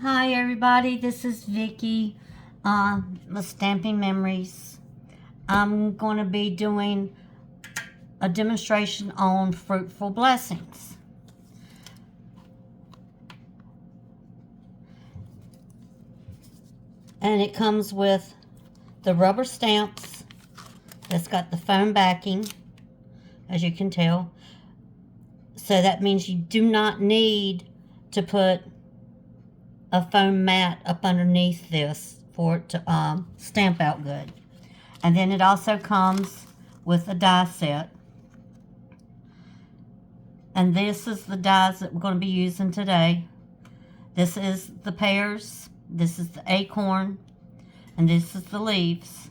Hi everybody, this is Vicky with Stamping Memories. I'm going to be doing a demonstration on Fruitful Blessings. And it comes with the rubber stamps that's got the foam backing, as you can tell. So that means you do not need to put a foam mat up underneath this for it to stamp out good. And then it also comes with a die set. And this is the dies that we're going to be using today. This is the pears, this is the acorn, and this is the leaves.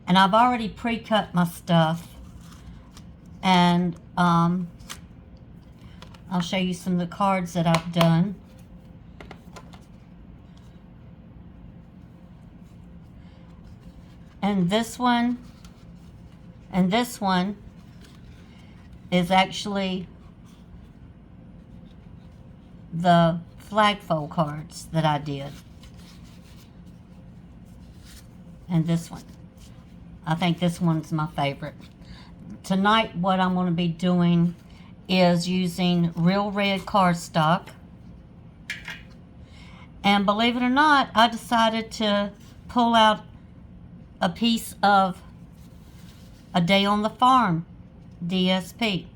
And I've already pre-cut my stuff. And I'll show you some of the cards that I've done. And this one is actually the flagfold cards that I did. And this one. I think this one's my favorite. Tonight what I'm going to be doing is using real red cardstock. And believe it or not, I decided to pull out a piece of A Day on the Farm DSP.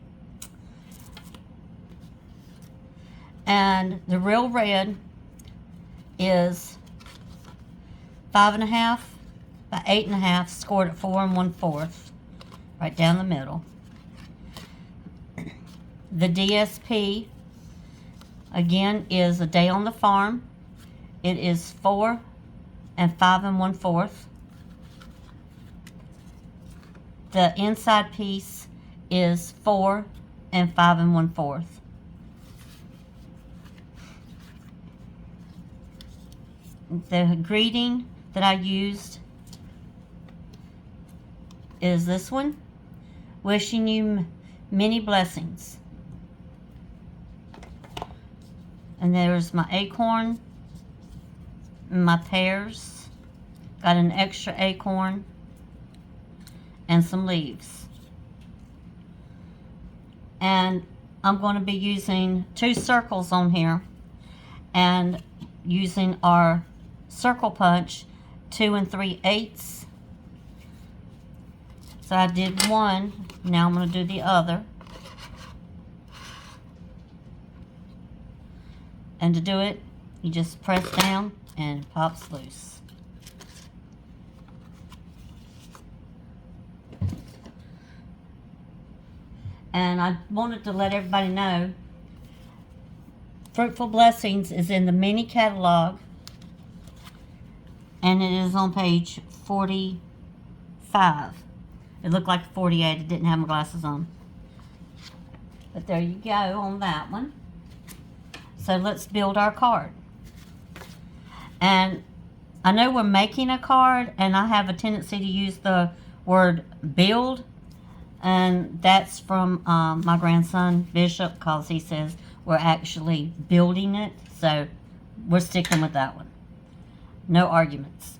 And the real red is 5.5 by 8.5, scored at 4 1/4, right down the middle. The DSP again is A Day on the Farm. It is 4 and 5 1/4. The inside piece is 4 and 5 1/4. The greeting that I used is this one. Wishing you many blessings. And there's my acorn, my pears, got an extra acorn, and some leaves. And I'm going to be using 2 circles on here and using our circle punch 2 3/8. So I did one, now I'm going to do the other. And to do it, you just press down and it pops loose. And I wanted to let everybody know, Fruitful Blessings is in the mini catalog, and it is on page 45. It looked like 48. It didn't have my glasses on. But there you go on that one. So let's build our card. And I know we're making a card, and I have a tendency to use the word build. And that's from my grandson, Bishop, because he says we're actually building it. So we're sticking with that one. No arguments.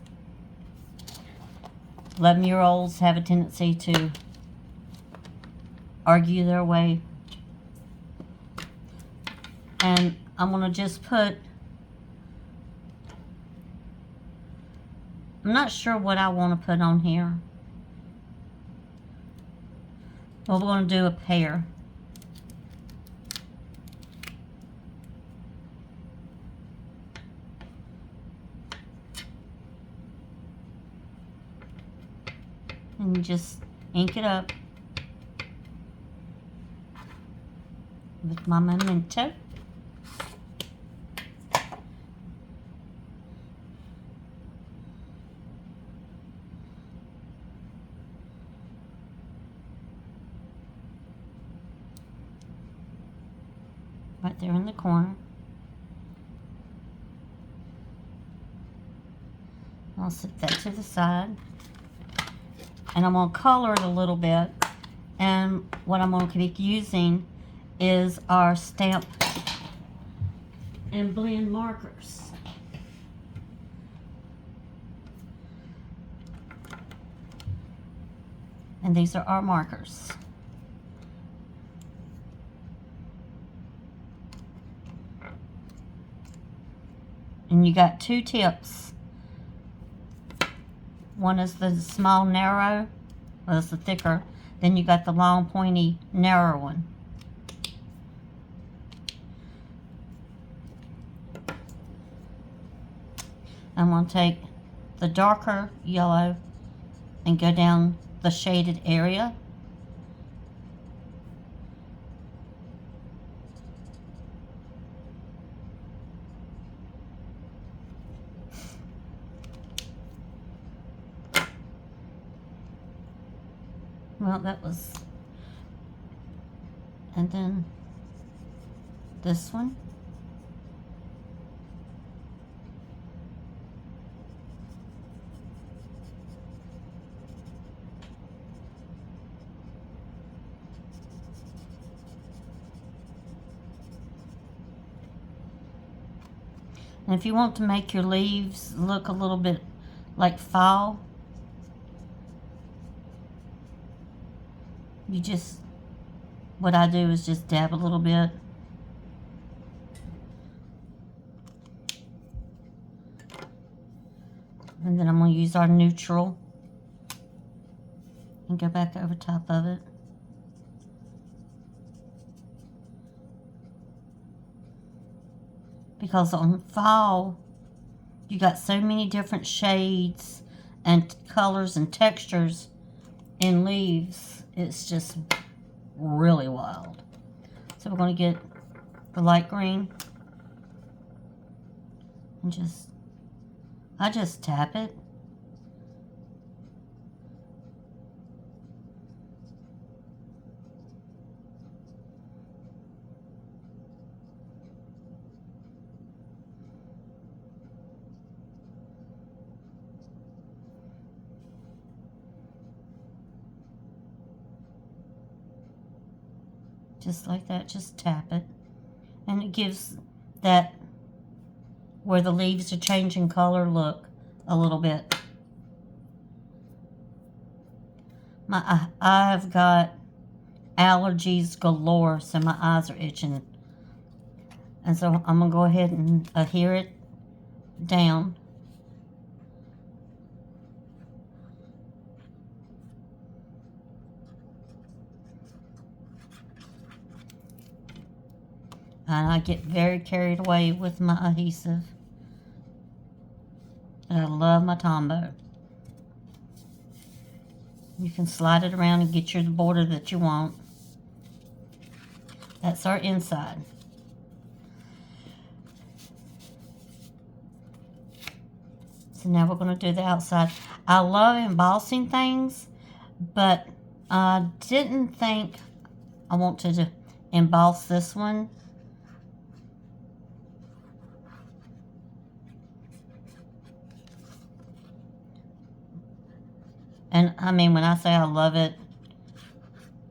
11-year-olds have a tendency to argue their way. And I'm going to just put, I'm not sure what I want to put on here. Well, we're going to do a pear. And you just ink it up with my memento. Right there in the corner. I'll set that to the side. And I'm going to color it a little bit. And what I'm going to be using is our stamp and blend markers. And these are our markers. And you got two tips. One is the small narrow, well, it's the thicker. Then you got the long pointy narrow one. I'm going to take the darker yellow and go down the shaded area. Well, that was, and then this one. And if you want to make your leaves look a little bit like fall, you just, what I do is just dab a little bit. And then I'm going to use our neutral and go back over top of it. Because on fall, you got so many different shades and colors and textures in leaves. It's just really wild. So we're going to get the light green and I just tap it. Just like that, just tap it. And it gives that, where the leaves are changing color, look a little bit. I've got allergies galore, so my eyes are itching. And so I'm going to go ahead and adhere it down. And I get very carried away with my adhesive. And I love my Tombow. You can slide it around and get your border that you want. That's our inside. So now we're going to do the outside. I love embossing things, but I didn't think I want to emboss this one. And I mean, when I say I love it,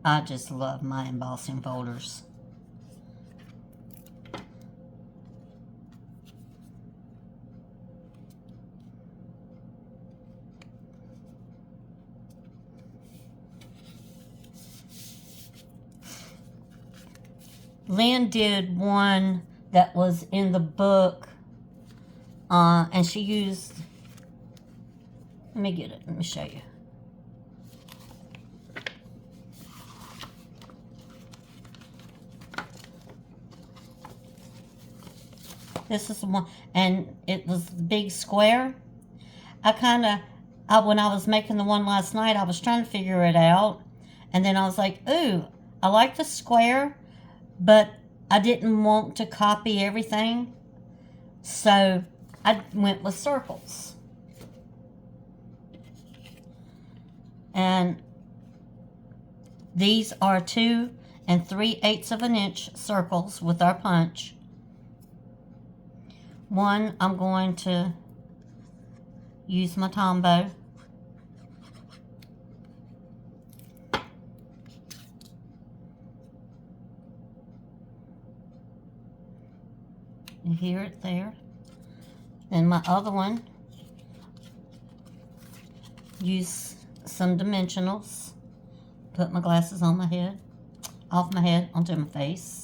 I just love my embossing folders. Lynn did one that was in the book, and she used, let me get it, let me show you. This is the one, and it was the big square. When I was making the one last night, I was trying to figure it out. And then I was like, ooh, I like the square, but I didn't want to copy everything. So I went with circles. And these are 2 3/8 of an inch circles with our punch. One, I'm going to use my Tombow. adhere it there. Then my other one, use some dimensionals. Put my glasses on my head, off my head, onto my face.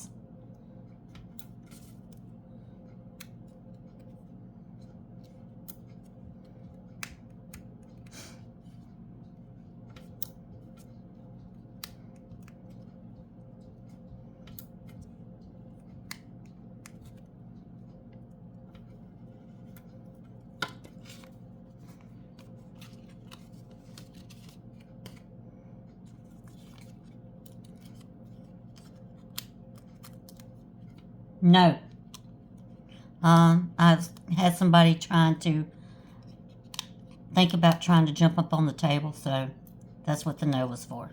No. I've had somebody trying to think about trying to jump up on the table, so that's what the no was for.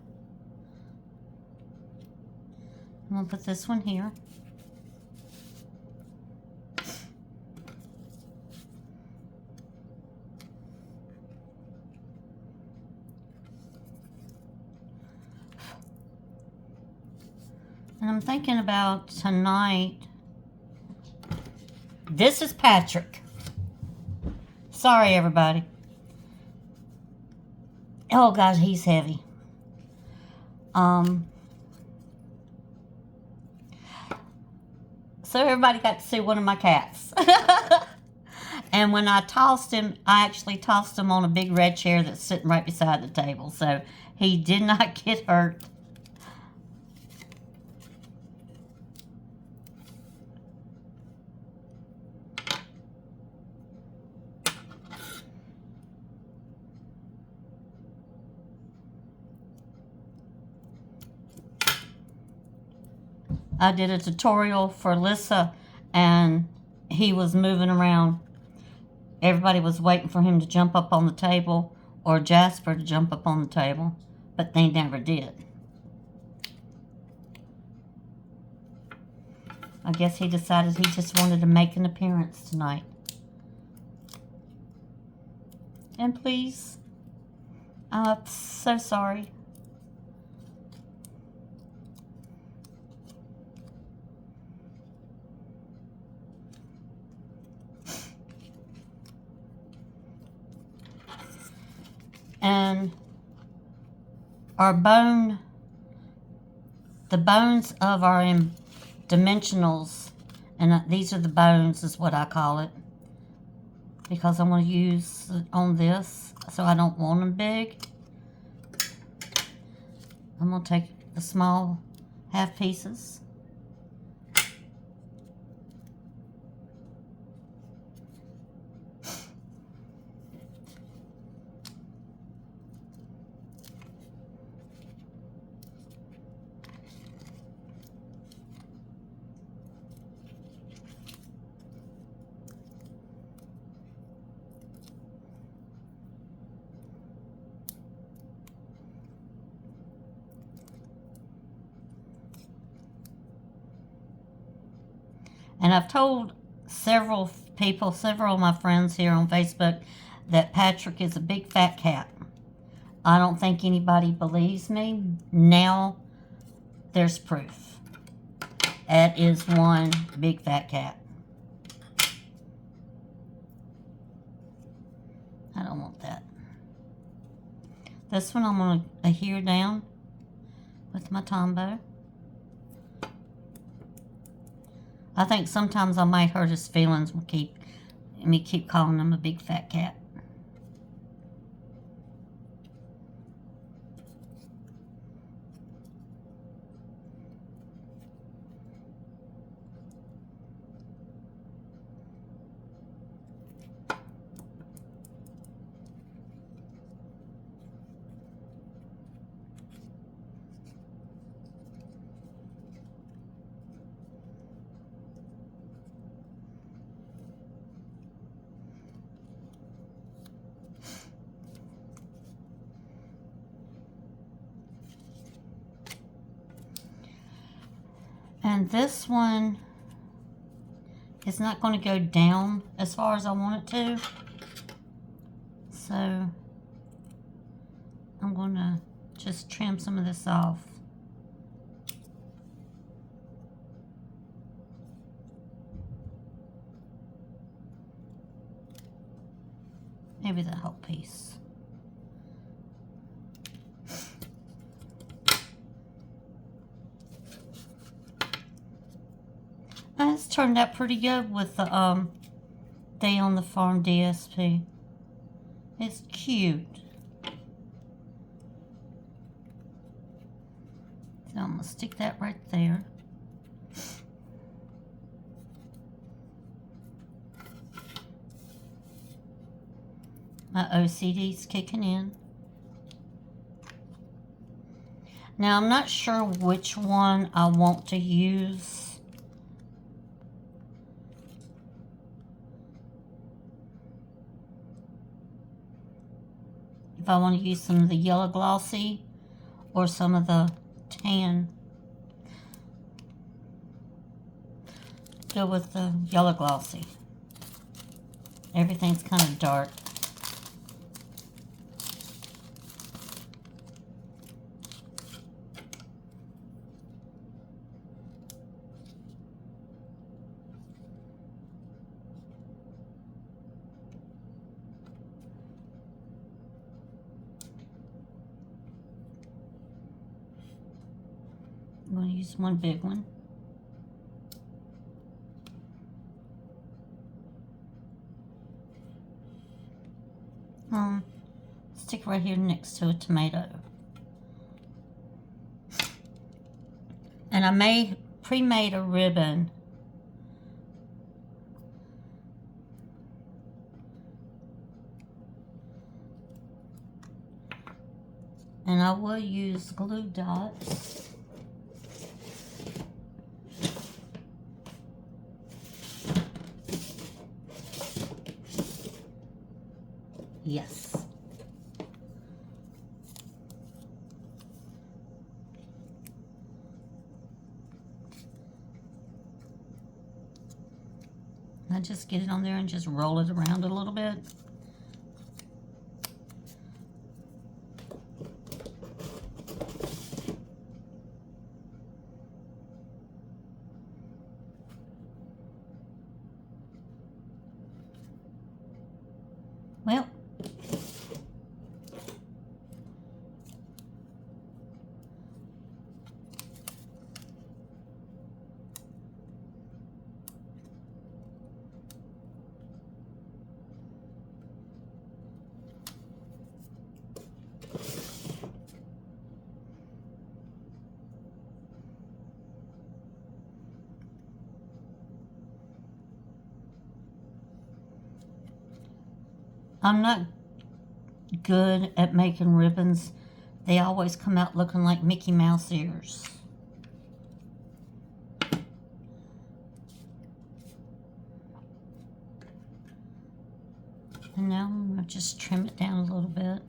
I'm going to put this one here. And I'm thinking about tonight. This is Patrick. Sorry, everybody. Oh, gosh, he's heavy. So everybody got to see one of my cats. And when I tossed him, I actually tossed him on a big red chair that's sitting right beside the table. So he did not get hurt. I did a tutorial for Lissa, and he was moving around. Everybody was waiting for him to jump up on the table, or Jasper to jump up on the table, but they never did. I guess he decided he just wanted to make an appearance tonight. And please, I'm so sorry. And our bone, the bones of our dimensionals, and these are the bones is what I call it, because I'm going to use it on this, so I don't want them big. I'm going to take the small half pieces. And I've told several people, several of my friends here on Facebook, that Patrick is a big fat cat. I don't think anybody believes me. Now there's proof. That is one big fat cat. I don't want that. This one I'm going to adhere down with my Tombow. I think sometimes I might hurt his feelings with me keep calling him a big fat cat. And this one is not going to go down as far as I want it to. So I'm going to just trim some of this off. Maybe the whole piece. It's turned out pretty good with the Day on the Farm DSP. It's cute. So I'm going to stick that right there. My OCD's kicking in. Now I'm not sure which one I want to use. If I want to use some of the yellow glossy or some of the tan. Go with the yellow glossy. Everything's kind of dark. I'm going to use one big one. Stick right here next to a tomato. And I pre-made a ribbon. And I will use glue dots. Yes. I just get it on there and just roll it around a little bit. Well, I'm not good at making ribbons. They always come out looking like Mickey Mouse ears. And now I'm going to just trim it down a little bit.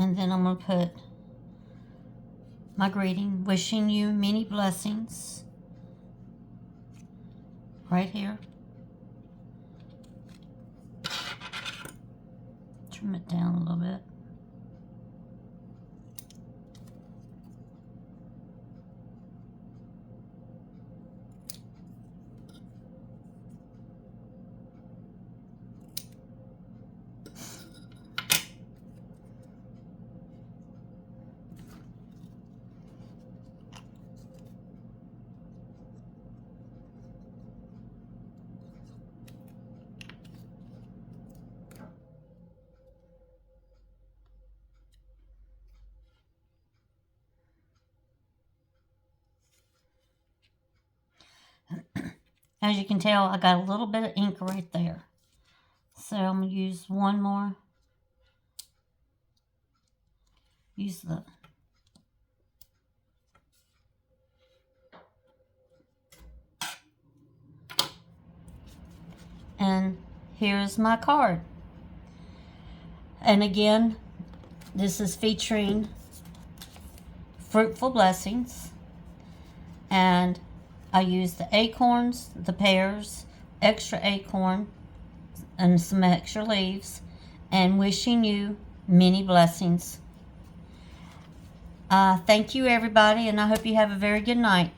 And then I'm going to put my greeting, wishing you many blessings, right here. Trim it down a little bit. As you can tell, I got a little bit of ink right there. So I'm going to use one more. Use the and here's my card. And again, this is featuring Fruitful Blessings. And I used the acorns, the pears, extra acorn, and some extra leaves. and wishing you many blessings. Thank you, everybody, and I hope you have a very good night.